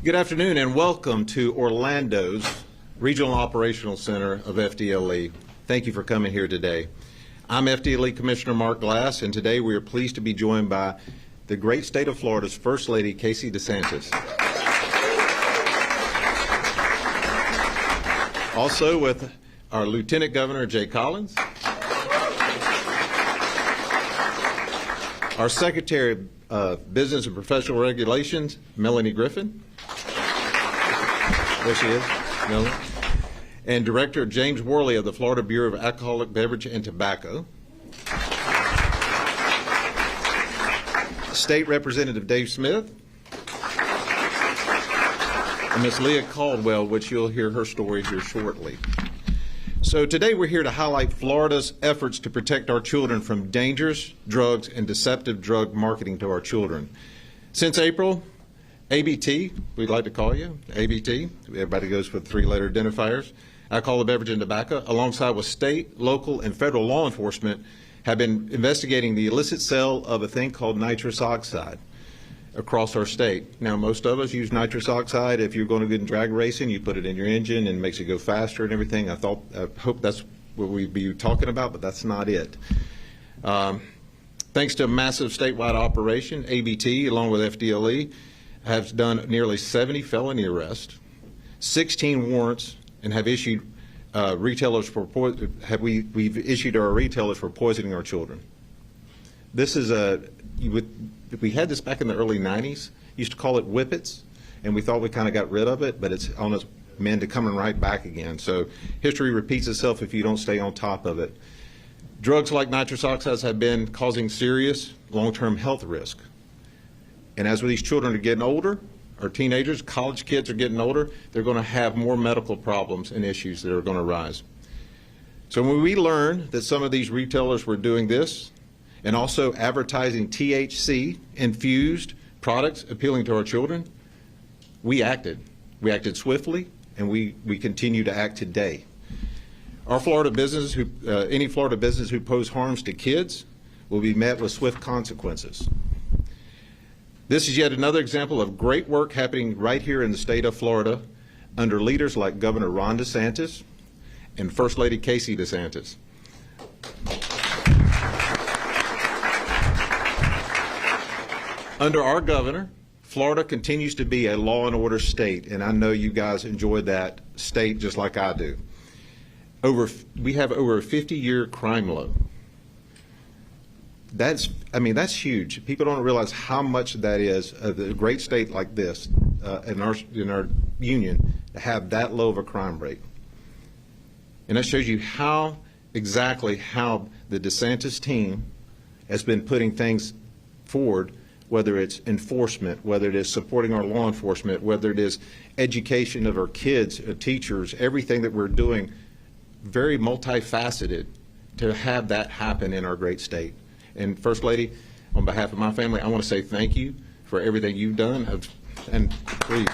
Good afternoon and welcome to Orlando's Regional Operational Center of FDLE. Thank you for coming here today. I'm FDLE Commissioner Mark Glass, and today we are pleased to be joined by the great state of Florida's First Lady Casey DeSantis. Also with our Lieutenant Governor Jay Collins, our Secretary of Business and Professional Regulations, Melanie Griffin. There she is, Melanie. And Director James Worley of the Florida Bureau of Alcoholic Beverage and Tobacco. State Representative Dave Smith. And Ms. Leah Caldwell, which you'll hear her story here shortly. So today we're here to highlight Florida's efforts to protect our children from dangerous drugs and deceptive drug marketing to our children. Since April, ABT, we'd like to call you, ABT, everybody goes with three-letter identifiers, alcohol, beverage, and tobacco, alongside with state, local, and federal law enforcement, have been investigating the illicit sale of a thing called nitrous oxide across our state. Now, most of us use nitrous oxide. If you're going to get in drag racing, you put it in your engine and it makes it go faster and everything. I hope that's what we'd be talking about, but that's not it. Thanks to a massive statewide operation, ABT, along with FDLE, have done nearly 70 felony arrests, 16 warrants, and have issued we've issued our retailers for poisoning our children. This is we had this back in the early 90s. Used to call it whippets, and we thought we kind of got rid of it, but it's on its mend to coming right back again. So history repeats itself if you don't stay on top of it. Drugs like nitrous oxides have been causing serious long-term health risk. And as these children are getting older, our teenagers, college kids are getting older, they're going to have more medical problems and issues that are going to arise. So when we learned that some of these retailers were doing this and also advertising THC-infused products appealing to our children, we acted. We acted swiftly, and we continue to act today. Our Florida business, any Florida business who pose harms to kids will be met with swift consequences. This is yet another example of great work happening right here in the state of Florida under leaders like Governor Ron DeSantis and First Lady Casey DeSantis. Under our governor, Florida continues to be a law and order state, and I know you guys enjoy that state just like I do. We have over a 50-year crime low. That's huge. People don't realize how much that is of a great state like this in our union to have that low of a crime rate. And that shows you exactly how the DeSantis team has been putting things forward, whether it's enforcement, whether it is supporting our law enforcement, whether it is education of our kids, teachers, everything that we're doing, very multifaceted to have that happen in our great state. And First Lady, on behalf of my family, I want to say thank you for everything you've done. And please.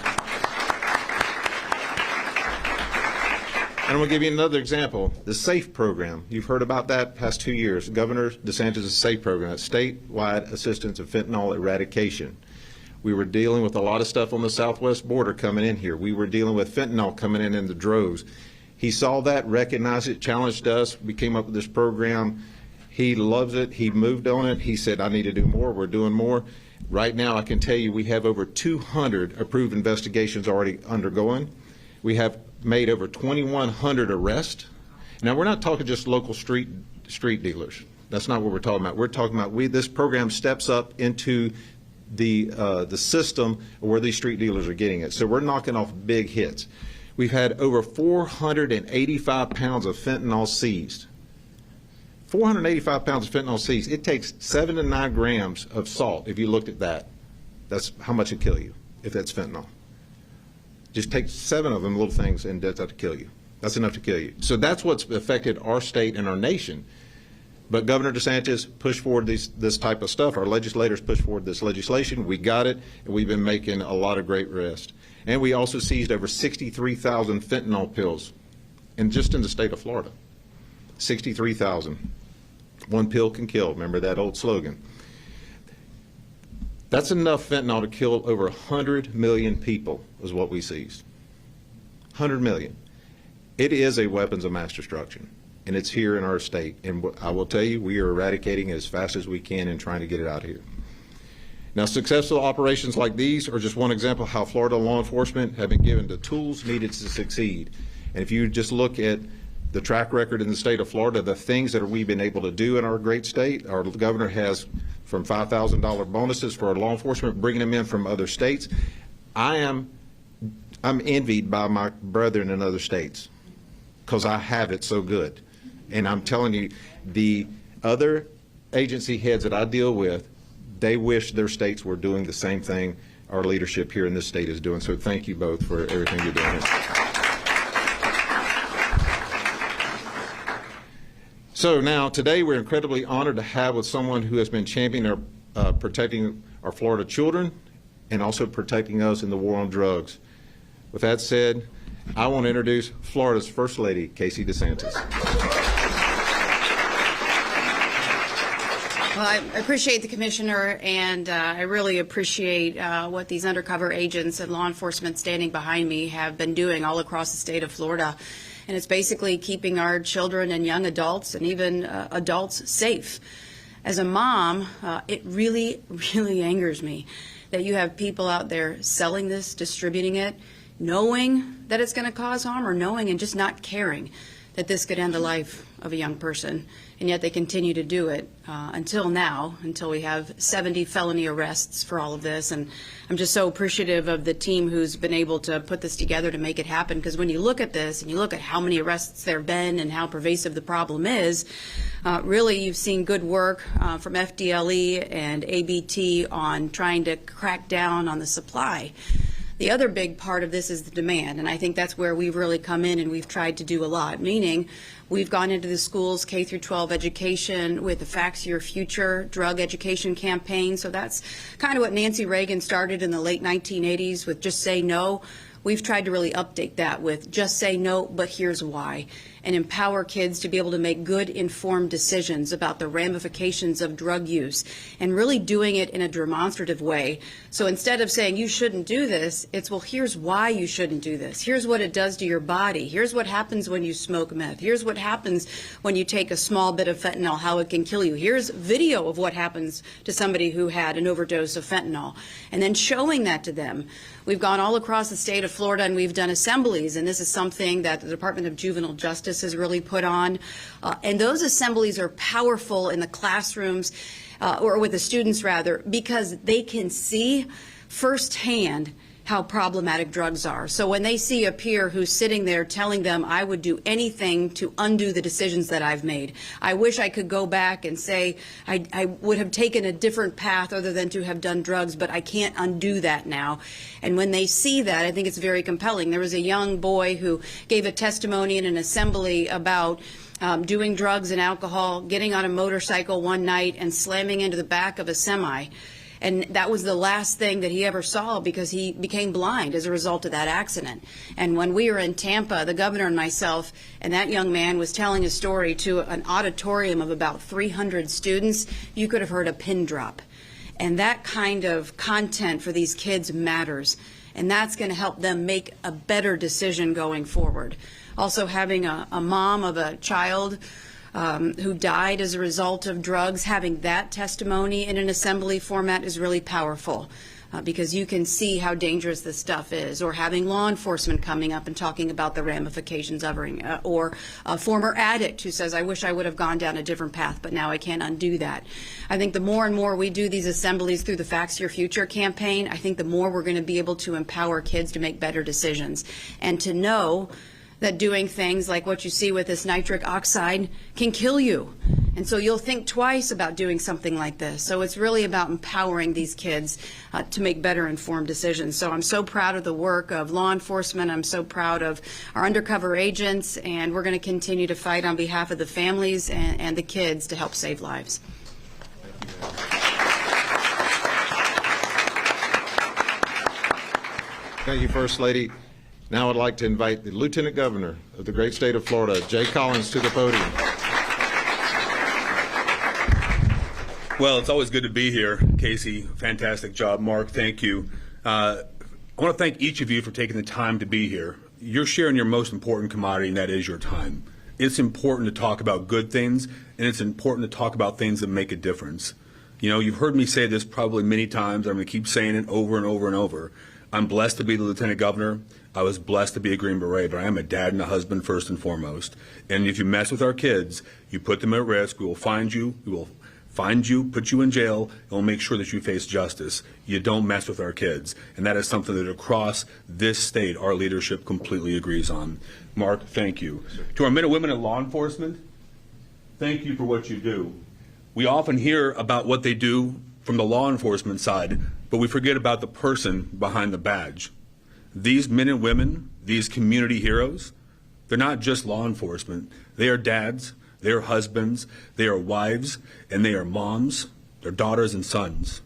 And I'm going to give you another example, the SAFE program. You've heard about that past 2 years. Governor DeSantis' SAFE program, that's statewide assistance of fentanyl eradication. We were dealing with a lot of stuff on the southwest border coming in here. We were dealing with fentanyl coming in the droves. He saw that, recognized it, challenged us. We came up with this program. He loves it. He moved on it. He said, I need to do more. We're doing more. Right now, I can tell you we have over 200 approved investigations already undergoing. We have made over 2,100 arrests. Now, we're not talking just local street dealers. That's not what we're talking about. We're talking about this program steps up into the system where these street dealers are getting it. So we're knocking off big hits. We've had over 485 pounds of fentanyl seized. 485 pounds of fentanyl seized. It takes 7 to 9 grams of salt. If you looked at that, that's how much it'd kill you if that's fentanyl. Just take 7 of them little things and that's enough to kill you. That's enough to kill you. So that's what's affected our state and our nation. But Governor DeSantis pushed forward this type of stuff. Our legislators pushed forward this legislation. We got it, and we've been making a lot of great arrests. And we also seized over 63,000 fentanyl pills, just in the state of Florida. 63,000. One pill can kill. Remember that old slogan. That's enough fentanyl to kill over 100 million people, is what we seized. 100 million. It is a weapons of mass destruction, and it's here in our state. And I will tell you, we are eradicating it as fast as we can and trying to get it out of here. Now, successful operations like these are just one example of how Florida law enforcement have been given the tools needed to succeed. And if you just look at the track record in the state of Florida, the things that we've been able to do in our great state, our governor has from $5,000 bonuses for our law enforcement, bringing them in from other states. I'm envied by my brethren in other states because I have it so good. And I'm telling you, the other agency heads that I deal with, they wish their states were doing the same thing our leadership here in this state is doing. So thank you both for everything you're doing. So now, today, we're incredibly honored to have with someone who has been championing protecting our Florida children and also protecting us in the war on drugs. With that said, I want to introduce Florida's First Lady, Casey DeSantis. Well, I appreciate the Commissioner, and I really appreciate what these undercover agents and law enforcement standing behind me have been doing all across the state of Florida. And it's basically keeping our children and young adults and even adults safe. As a mom, it really, really angers me that you have people out there selling this, distributing it, knowing that it's going to cause harm, or knowing and just not caring that this could end the life of a young person. And yet they continue to do it until now, until we have 70 felony arrests for all of this. And I'm just so appreciative of the team who's been able to put this together to make it happen. Because when you look at this and you look at how many arrests there have been and how pervasive the problem is, really you've seen good work from FDLE and ABT on trying to crack down on the supply. The other big part of this is the demand, and I think that's where we've really come in and we've tried to do a lot, meaning we've gone into the schools, K through 12 education with the Facts Your Future drug education campaign. So that's kind of what Nancy Reagan started in the late 1980s with Just Say No. We've tried to really update that with Just Say No, but here's why, and empower kids to be able to make good, informed decisions about the ramifications of drug use, and really doing it in a demonstrative way. So instead of saying you shouldn't do this, it's, well, here's why you shouldn't do this. Here's what it does to your body. Here's what happens when you smoke meth. Here's what happens when you take a small bit of fentanyl, how it can kill you. Here's video of what happens to somebody who had an overdose of fentanyl, and then showing that to them. We've gone all across the state of Florida and we've done assemblies, and this is something that the Department of Juvenile Justice has really put on. And those assemblies are powerful in the classrooms, or with the students rather, because they can see firsthand how problematic drugs are. So when they see a peer who's sitting there telling them, I would do anything to undo the decisions that I've made. I wish I could go back and say I would have taken a different path other than to have done drugs, but I can't undo that now. And when they see that, I think it's very compelling. There was a young boy who gave a testimony in an assembly about doing drugs and alcohol, getting on a motorcycle one night and slamming into the back of a semi. And that was the last thing that he ever saw because he became blind as a result of that accident. And when we were in Tampa, the governor and myself, and that young man was telling a story to an auditorium of about 300 students, you could have heard a pin drop. And that kind of content for these kids matters. And that's going to help them make a better decision going forward. Also, having a mom of a child who died as a result of drugs, having that testimony in an assembly format is really powerful because you can see how dangerous this stuff is. Or having law enforcement coming up and talking about the ramifications of it, or a former addict who says, I wish I would have gone down a different path, but now I can't undo that. I think the more and more we do these assemblies through the Facts Your Future campaign, I think the more we're going to be able to empower kids to make better decisions and to know that doing things like what you see with this nitric oxide can kill you. And so you'll think twice about doing something like this. So it's really about empowering these kids to make better informed decisions. So I'm so proud of the work of law enforcement. I'm so proud of our undercover agents, and we're going to continue to fight on behalf of the families and the kids to help save lives. Thank you, First Lady. Now I'd like to invite the Lieutenant Governor of the great state of Florida, Jay Collins, to the podium. Well, it's always good to be here, Casey. Fantastic job. Mark, thank you. I want to thank each of you for taking the time to be here. You're sharing your most important commodity, and that is your time. It's important to talk about good things, and it's important to talk about things that make a difference. You know, you've heard me say this probably many times. I'm going to keep saying it over and over and over. I'm blessed to be the Lieutenant Governor. I was blessed to be a Green Beret, but I am a dad and a husband first and foremost. And if you mess with our kids, you put them at risk. We will find you. We will find you, put you in jail, and we'll make sure that you face justice. You don't mess with our kids. And that is something that across this state, our leadership completely agrees on. Mark, thank you. To our men and women in law enforcement, thank you for what you do. We often hear about what they do from the law enforcement side, but we forget about the person behind the badge. These men and women, these community heroes, they're not just law enforcement. They are dads, they are husbands, they are wives, and they are moms, their daughters and sons.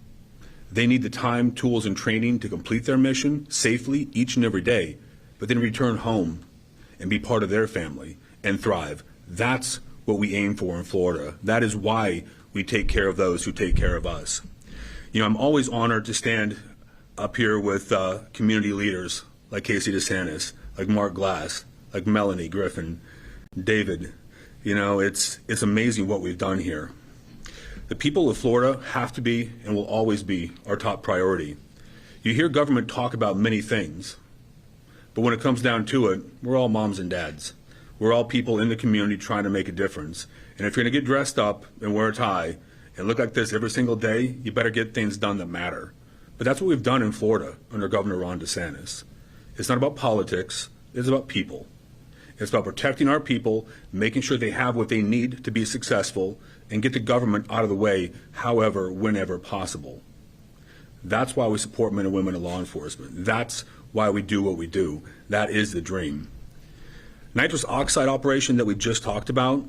They need the time, tools, and training to complete their mission safely each and every day, but then return home and be part of their family and thrive. That's what we aim for in Florida. That is why we take care of those who take care of us. You know, I'm always honored to stand up here with community leaders like Casey DeSantis, like Mark Glass, like Melanie Griffin, David. You know, it's amazing what we've done here. The people of Florida have to be and will always be our top priority. You hear government talk about many things, but when it comes down to it, we're all moms and dads. We're all people in the community trying to make a difference. And if you're going to get dressed up and wear a tie and look like this every single day, you better get things done that matter. But that's what we've done in Florida under Governor Ron DeSantis. It's not about politics, it's about people. It's about protecting our people, making sure they have what they need to be successful, and get the government out of the way however, whenever possible. That's why we support men and women in law enforcement. That's why we do what we do. That is the dream. Nitrous oxide operation that we just talked about,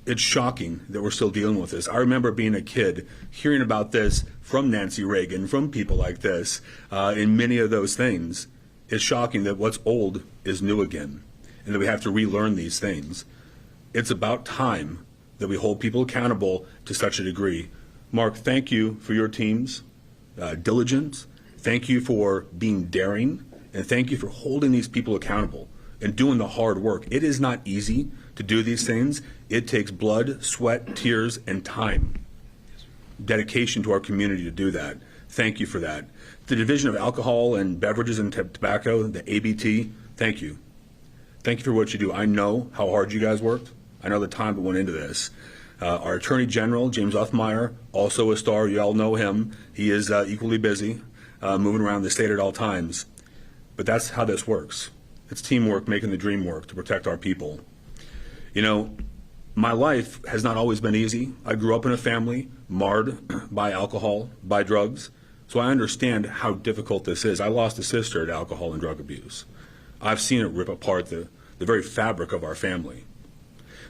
it's shocking that we're still dealing with this. I remember being a kid, hearing about this from Nancy Reagan, from people like this, in many of those things. It's shocking that what's old is new again, and that we have to relearn these things. It's about time that we hold people accountable to such a degree. Mark, thank you for your team's diligence. Thank you for being daring, and thank you for holding these people accountable and doing the hard work. It is not easy to do these things. It takes blood, sweat, tears, and time. Dedication to our community to do that. Thank you for that. The Division of Alcohol and Beverages and Tobacco, the ABT, thank you. Thank you for what you do. I know how hard you guys worked. I know the time that went into this. Our Attorney General, James Uthmeyer, also a star. You all know him. He is equally busy, moving around the state at all times. But that's how this works. It's teamwork, making the dream work to protect our people. You know, my life has not always been easy. I grew up in a family marred by alcohol, by drugs, so I understand how difficult this is. I lost a sister to alcohol and drug abuse. I've seen it rip apart the very fabric of our family.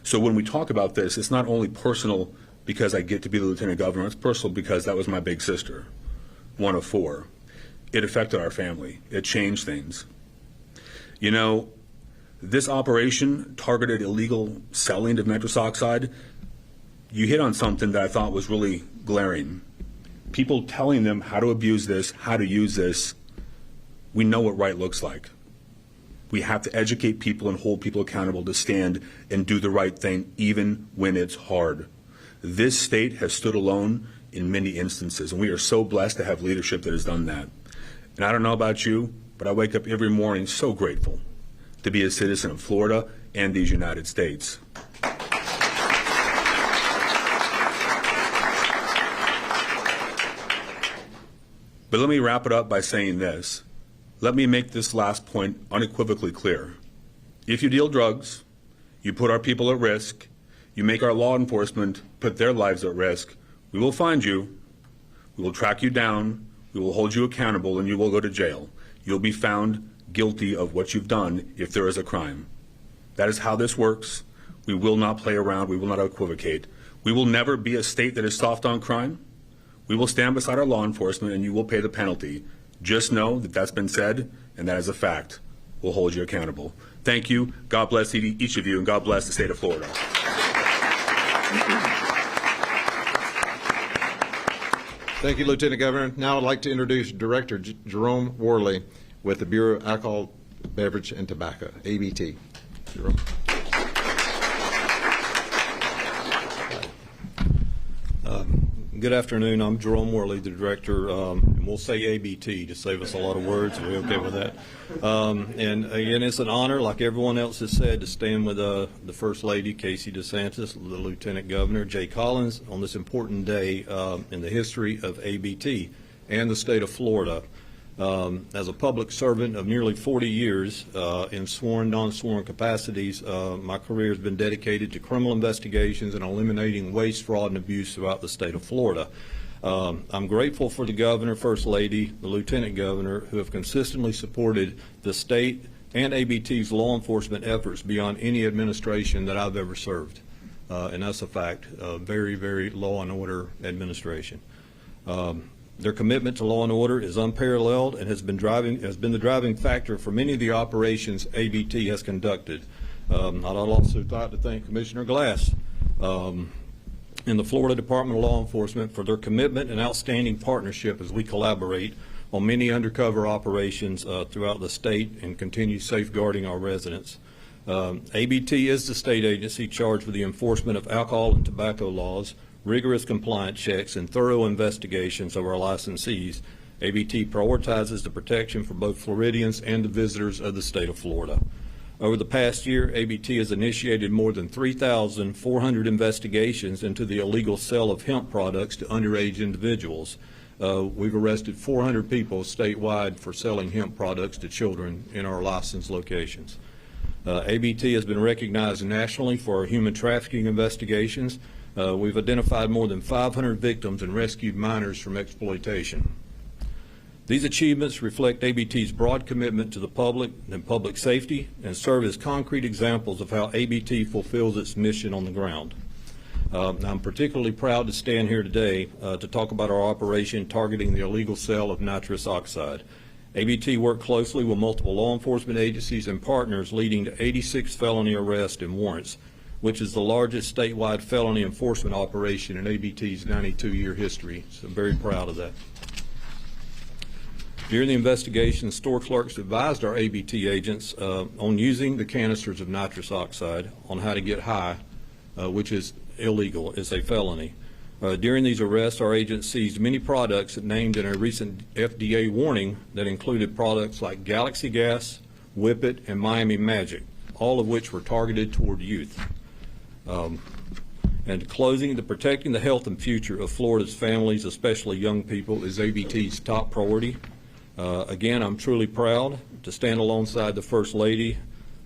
So when we talk about this, it's not only personal because I get to be the Lieutenant Governor, it's personal because that was my big sister, one of four. It affected our family. It changed things. You know, this operation targeted illegal selling of nitrous oxide. You hit on something that I thought was really glaring. People telling them how to abuse this, how to use this. We know what right looks like. We have to educate people and hold people accountable to stand and do the right thing, even when it's hard. This state has stood alone in many instances, and we are so blessed to have leadership that has done that. And I don't know about you, but I wake up every morning so grateful to be a citizen of Florida and these United States. But let me wrap it up by saying this. Let me make this last point unequivocally clear. If you deal drugs, you put our people at risk, you make our law enforcement put their lives at risk, we will find you, we will track you down, we will hold you accountable, and you will go to jail. You'll be found guilty of what you've done if there is a crime. That is how this works. We will not play around. We will not equivocate. We will never be a state that is soft on crime. We will stand beside our law enforcement, and you will pay the penalty. Just know that that's been said, and that is a fact. We'll hold you accountable. Thank you. God bless each of you, and God bless the state of Florida. Thank you, Lieutenant Governor. Now I'd like to introduce Director Jerome Worley with the Bureau of Alcohol, Beverage, and Tobacco, ABT. Jerome. Good afternoon. I'm Jerome Worley, the Director, and we'll say ABT to save us a lot of words. Are we okay with that? And again, it's an honor, like everyone else has said, to stand with the First Lady Casey DeSantis, the Lieutenant Governor Jay Collins, on this important day in the history of ABT and the state of Florida. As a public servant of nearly 40 years in sworn, non-sworn capacities, my career has been dedicated to criminal investigations and eliminating waste, fraud, and abuse throughout the state of Florida. I'm grateful for the Governor, First Lady, the Lieutenant Governor, who have consistently supported the state and ABT's law enforcement efforts beyond any administration that I've ever served. And that's a fact, very, very law and order administration. Their commitment to law and order is unparalleled and has been the driving factor for many of the operations ABT has conducted. I'd also like to thank Commissioner Glass and the Florida Department of Law Enforcement for their commitment and outstanding partnership as we collaborate on many undercover operations throughout the state and continue safeguarding our residents. ABT is the state agency charged with the enforcement of alcohol and tobacco laws, rigorous compliance checks, and thorough investigations of our licensees. ABT prioritizes the protection for both Floridians and the visitors of the state of Florida. Over the past year, ABT has initiated more than 3,400 investigations into the illegal sale of hemp products to underage individuals. We've arrested 400 people statewide for selling hemp products to children in our licensed locations. ABT has been recognized nationally for our human trafficking investigations. We've identified more than 500 victims and rescued minors from exploitation. These achievements reflect ABT's broad commitment to the public and public safety and serve as concrete examples of how ABT fulfills its mission on the ground. I'm particularly proud to stand here today to talk about our operation targeting the illegal sale of nitrous oxide. ABT worked closely with multiple law enforcement agencies and partners, leading to 86 felony arrests and warrants, which is the largest statewide felony enforcement operation in ABT's 92-year history. So I'm very proud of that. During the investigation, store clerks advised our ABT agents on using the canisters of nitrous oxide on how to get high, which is illegal. It's a felony. During these arrests, our agents seized many products named in a recent FDA warning that included products like Galaxy Gas, Whip It, and Miami Magic, all of which were targeted toward youth. And closing, protecting the health and future of Florida's families, especially young people, is ABT's top priority. Again, I'm truly proud to stand alongside the First Lady,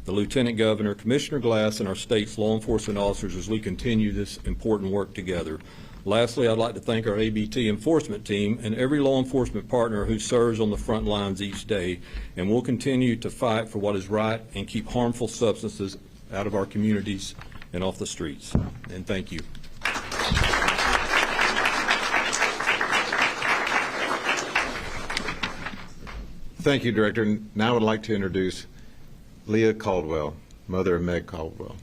the Lieutenant Governor, Commissioner Glass, and our state's law enforcement officers as we continue this important work together. Lastly, I'd like to thank our ABT enforcement team and every law enforcement partner who serves on the front lines each day, and we'll continue to fight for what is right and keep harmful substances out of our communities and off the streets. And thank you. Thank you, Director. Now I'd like to introduce Leah Caldwell, mother of Meg Caldwell.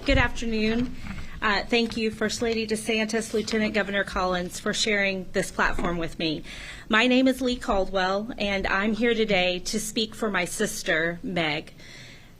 Good afternoon. Thank you, First Lady DeSantis, Lieutenant Governor Collins, for sharing this platform with me. My name is Lee Caldwell, and I'm here today to speak for my sister, Meg.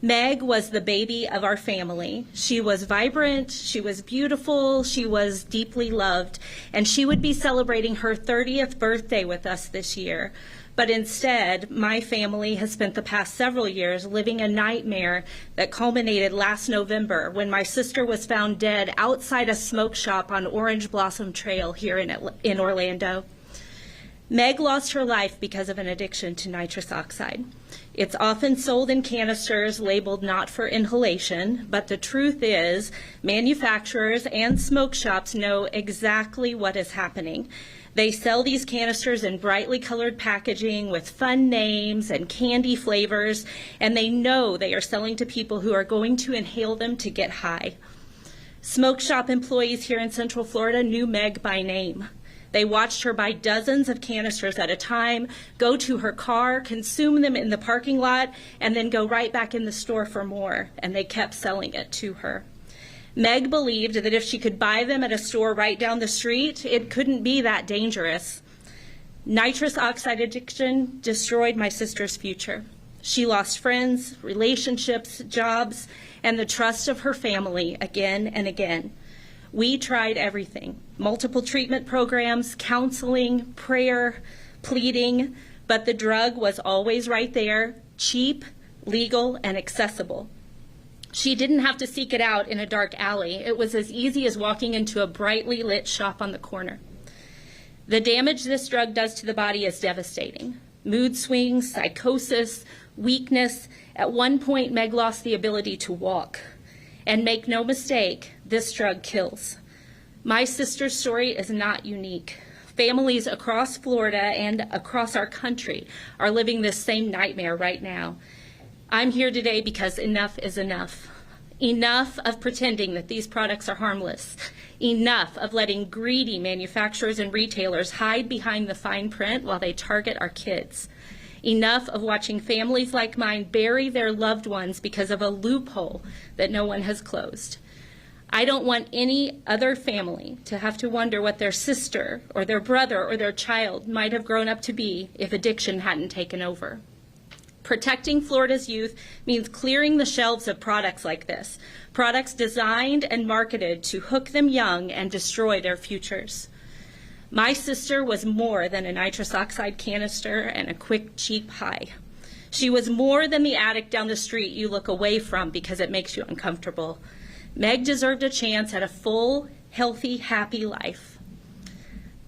Meg was the baby of our family. She was vibrant, she was beautiful, she was deeply loved, and she would be celebrating her 30th birthday with us this year. But instead, my family has spent the past several years living a nightmare that culminated last November when my sister was found dead outside a smoke shop on Orange Blossom Trail here in Orlando. Meg lost her life because of an addiction to nitrous oxide. It's often sold in canisters labeled not for inhalation, but the truth is manufacturers and smoke shops know exactly what is happening. They sell these canisters in brightly colored packaging with fun names and candy flavors, and they know they are selling to people who are going to inhale them to get high. Smoke shop employees here in Central Florida knew Meg by name. They watched her buy dozens of canisters at a time, go to her car, consume them in the parking lot, and then go right back in the store for more, and they kept selling it to her. Meg believed that if she could buy them at a store right down the street, it couldn't be that dangerous. Nitrous oxide addiction destroyed my sister's future. She lost friends, relationships, jobs, and the trust of her family again and again. We tried everything: multiple treatment programs, counseling, prayer, pleading, but the drug was always right there, cheap, legal, and accessible. She didn't have to seek it out in a dark alley. It was as easy as walking into a brightly lit shop on the corner. The damage this drug does to the body is devastating. Mood swings, psychosis, weakness. At one point, Meg lost the ability to walk. And make no mistake, this drug kills. My sister's story is not unique. Families across Florida and across our country are living this same nightmare right now. I'm here today because enough is enough. Enough of pretending that these products are harmless. Enough of letting greedy manufacturers and retailers hide behind the fine print while they target our kids. Enough of watching families like mine bury their loved ones because of a loophole that no one has closed. I don't want any other family to have to wonder what their sister or their brother or their child might have grown up to be if addiction hadn't taken over. Protecting Florida's youth means clearing the shelves of products like this, products designed and marketed to hook them young and destroy their futures. My sister was more than a nitrous oxide canister and a quick, cheap high. She was more than the addict down the street you look away from because it makes you uncomfortable. Meg deserved a chance at a full, healthy, happy life.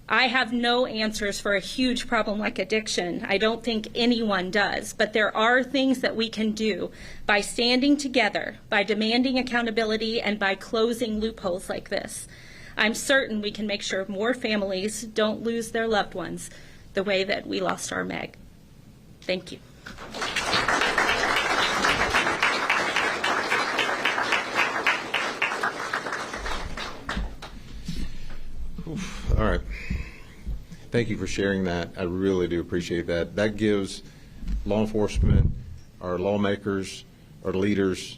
I have no answers for a huge problem like addiction. I don't think anyone does, but there are things that we can do by standing together, by demanding accountability, and by closing loopholes like this. I'm certain we can make sure more families don't lose their loved ones the way that we lost our Meg. Thank you. All right. Thank you for sharing that. I really do appreciate that. That gives law enforcement, our lawmakers, our leaders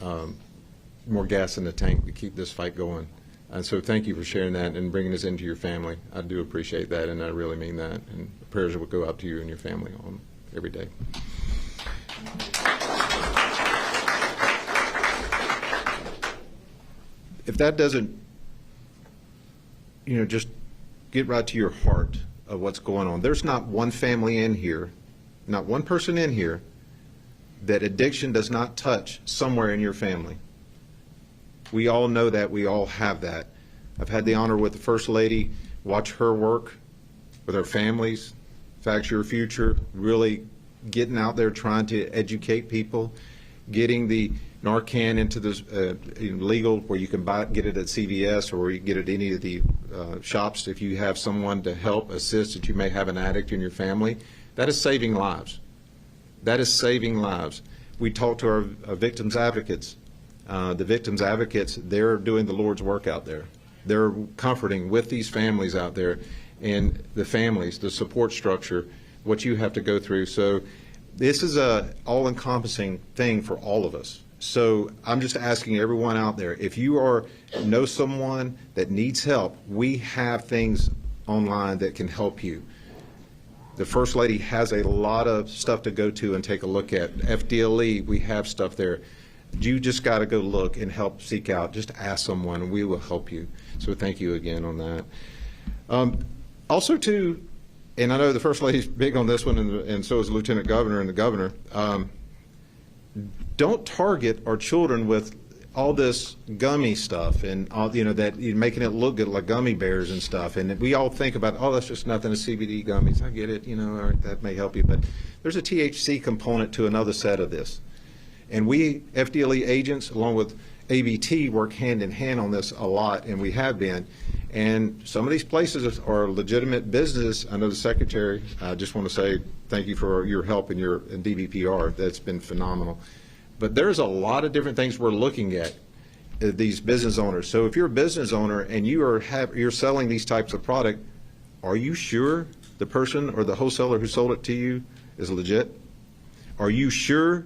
more gas in the tank to keep this fight going. And so thank you for sharing that and bringing this into your family. I do appreciate that, and I really mean that. And prayers will go out to you and your family on every day. If that doesn't, just get right to your heart of what's going on. There's not one family in here, not one person in here, that addiction does not touch somewhere in your family. We all know that. We all have that. I've had the honor with the First Lady, watch her work with her families, Facts Your Future, really getting out there trying to educate people, getting the Narcan into the legal where you can get it at CVS or you can get it at any of the shops if you have someone to help assist that you may have an addict in your family. That is saving lives. That is saving lives. We talk to our victims advocates. The victims advocates, they're doing the Lord's work out there. They're comforting with these families out there and the families, the support structure, what you have to go through. So this is a all-encompassing thing for all of us. So I'm just asking everyone out there, if you know someone that needs help, we have things online that can help you. The First Lady has a lot of stuff to go to and take a look at. FDLE, we have stuff there. You just got to go look and help seek out. Just ask someone, and we will help you. So thank you again on that. Also, too, and I know the First Lady's big on this one, and so is the Lieutenant Governor and the Governor. Don't target our children with all this gummy stuff and all, that you're making it look good like gummy bears and stuff. And we all think about, oh, that's just nothing, a CBD gummies. I get it, or that may help you, but there's a THC component to another set of this. And we FDLE agents, along with ABT, work hand in hand on this a lot, and we have been. And some of these places are legitimate business. I know the Secretary, I just want to say thank you for your help in DBPR. That's been phenomenal. But there's a lot of different things we're looking at, these business owners. So if you're a business owner and you're selling these types of product, are you sure the person or the wholesaler who sold it to you is legit? Are you sure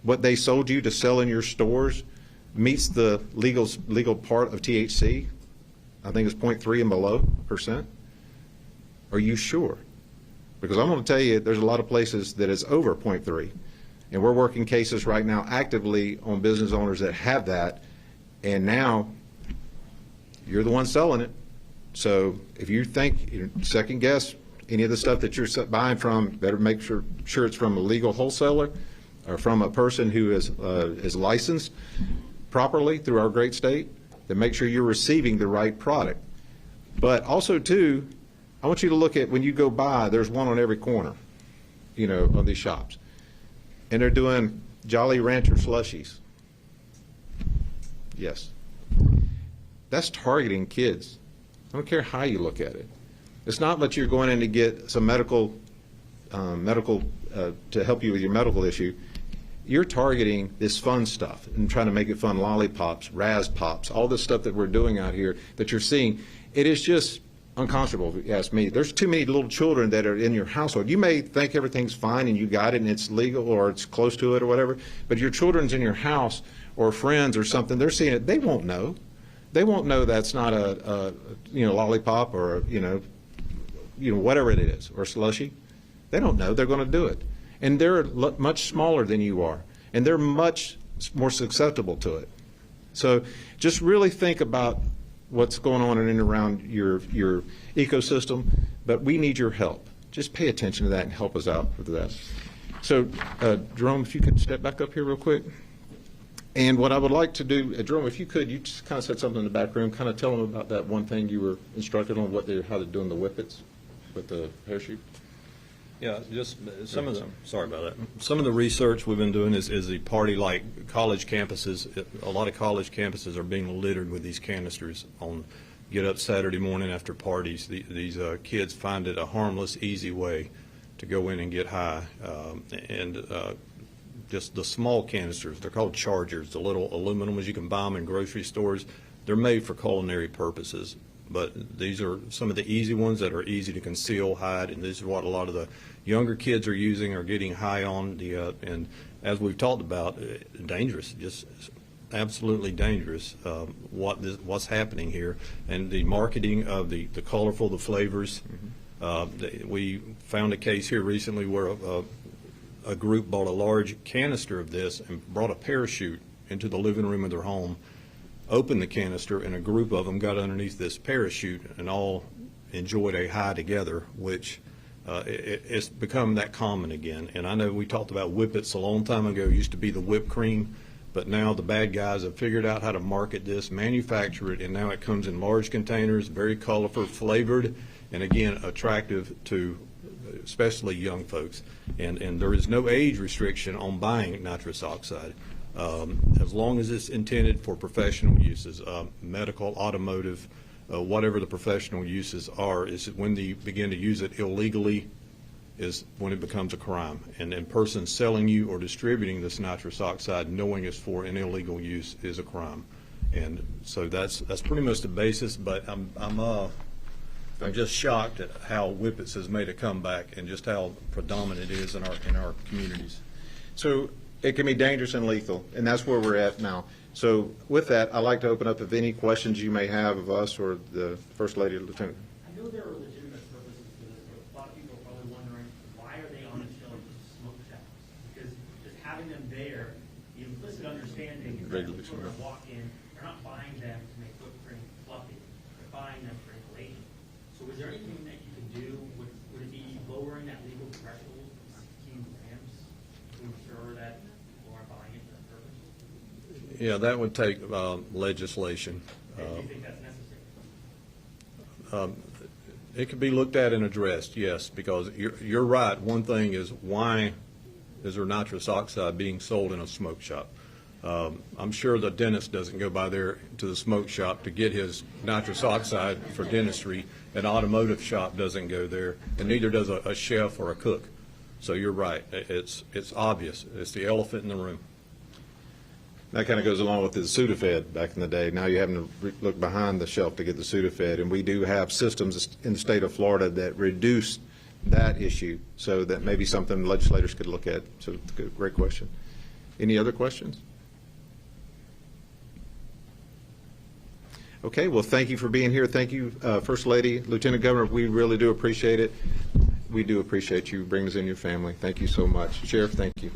what they sold you to sell in your stores meets the legal part of THC. I think it's 0.3 and below %. Are you sure? Because I'm going to tell you, there's a lot of places that it's over 0.3. And we're working cases right now actively on business owners that have that, and now you're the one selling it. So if you think, second guess any of the stuff that you're buying from, better make sure it's from a legal wholesaler or from a person who is licensed properly through our great state, then make sure you're receiving the right product. But also, too, I want you to look at when you go by, there's one on every corner, of these shops. And they're doing Jolly Rancher slushies. Yes. That's targeting kids. I don't care how you look at it. It's not that you're going in to get some medical to help you with your medical issue. You're targeting this fun stuff and trying to make it fun. Lollipops, Raz Pops, all this stuff that we're doing out here that you're seeing. It is just unconscionable, if you ask me. There's too many little children that are in your household. You may think everything's fine and you got it and it's legal or it's close to it or whatever, but your children's in your house or friends or something, they're seeing it. They won't know. They won't know that's not a lollipop or whatever it is, or slushy. They don't know. They're going to do it. And they're much smaller than you are, and they're much more susceptible to it. So just really think about what's going on in and around your ecosystem, but we need your help. Just pay attention to that and help us out with that. So, Jerome, if you could step back up here real quick. And what I would like to do, Jerome, if you could, you just kind of said something in the back room, kind of tell them about that one thing you were instructed on, how they're doing the whippets with the parachute. Yeah, just some of the, sorry about that. Some of the research we've been doing is the party, like college campuses. A lot of college campuses are being littered with these canisters on get up Saturday morning after parties. These kids find it a harmless, easy way to go in and get high. Just the small canisters, they're called chargers, the little aluminum ones you can buy them in grocery stores. They're made for culinary purposes. But these are some of the easy ones that are easy to conceal, hide, and this is what a lot of the younger kids are using or getting high on. And as we've talked about, dangerous, just absolutely dangerous. What's happening here, and the marketing of the colorful, the flavors. We found a case here recently where a group bought a large canister of this and brought a parachute into the living room of their home, opened the canister, and a group of them got underneath this parachute and all enjoyed a high together, which it's become that common again. And I know we talked about whippets a long time ago. It used to be the whipped cream, but now the bad guys have figured out how to market this, manufacture it, and now it comes in large containers, very colorful, flavored, and again, attractive to especially young folks. And there is no age restriction on buying nitrous oxide. As long as it's intended for professional uses, medical, automotive, whatever the professional uses are, is when they begin to use it illegally is when it becomes a crime. And persons selling you or distributing this nitrous oxide knowing it's for an illegal use is a crime. And so that's pretty much the basis, but I'm just shocked at how Whippets has made a comeback and just how predominant it is in our communities. So it can be dangerous and lethal, and that's where we're at now. So with that, I'd like to open up if any questions you may have of us or the First Lady or Lieutenant. I know there are legitimate purposes to this, but a lot of people are probably wondering, why are they on the shelf as smoke shops? Because just having them there, the implicit understanding is that when people walk in, they're not buying them to make whipped cream fluffy, they're buying them for inhalation. So is there anything that you can do? Would it be lowering that legal threshold to 16 grams to ensure that people aren't buying it for that purpose? Yeah, that would take legislation. Do you think that's necessary? It could be looked at and addressed, yes, because you're right. One thing is, why is there nitrous oxide being sold in a smoke shop? I'm sure the dentist doesn't go by there to the smoke shop to get his nitrous oxide for dentistry. An automotive shop doesn't go there, and neither does a chef or a cook. So you're right. It's obvious. It's the elephant in the room. That kind of goes along with the Sudafed back in the day. Now you're having to look behind the shelf to get the Sudafed, and we do have systems in the state of Florida that reduce that issue, so that may be something legislators could look at. So great question. Any other questions? Okay, well, thank you for being here. Thank you, First Lady, Lieutenant Governor. We really do appreciate it. We do appreciate you bringing us in your family. Thank you so much. Sheriff, thank you.